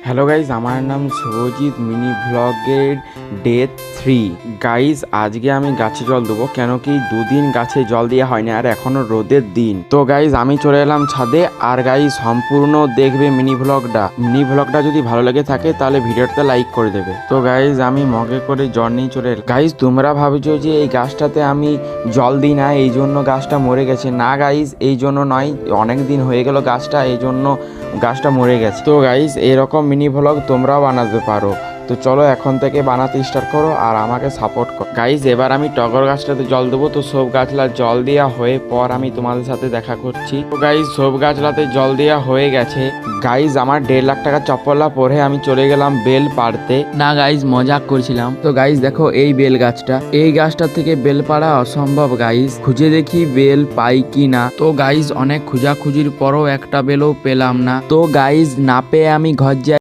Hello guys, আমার নাম Subhajit. Mini ব্লগের ডে 3। গাইজ, আজকে আমি গাছে জল দেবো, কেন কি দুদিন গাছে জল দেওয়া হয়নি আর এখনো রোদের দিন। তো গাইজ আমি চলে এলাম ছাদে। আর গাইজ সম্পূর্ণ দেখবে মিনি ব্লগটা যদি ভালো লেগে থাকে তাহলে ভিডিওটা লাইক করে দেবে। তো গাইজ আমি মগে করে জল নিয়ে চলে এলাম। গাইজ তোমরা ভাবছো যে এই গাছটাতে আমি জল দিই না এই জন্য গাছটা মরে গেছে। না গাইজ, এই জন্য নয়, অনেক দিন হয়ে গেল গাছটা, এই জন্য গাছটা মরে গেছে। তো গাইজ এরকম মিনি ব্লগ তোমরাও বানাতে পারো। তো চলো এখন থেকে বানাতে স্টার্ট করো আর আমাকে সাপোর্ট করো। গাইজ এবার আমি টগর গাছটাতে জল দেবো। তো সব গাছলা জল দেওয়া হয়ে পর আমি তোমাদের সাথে দেখা করছি। তো গাইজ সব গাছলাতে জল দেওয়া হয়ে গেছে। গাইজ আমার 1.5 লাখ টাকা চপ্পলা পরে আমি চলে গেলাম বেল পাড়তে। না গাইজ, মজাক করছিলাম। তো গাইজ দেখো এই বেল গাছটা, এই গাছটার থেকে বেল পাড়া অসম্ভব গাইজ। খুঁজে দেখি বেল পাই কি না। তো গাইজ অনেক খোঁজাখুঁজির পরও একটা বেলও পেলাম না। তো গাইজ না পেয়ে আমি ঘর যাই।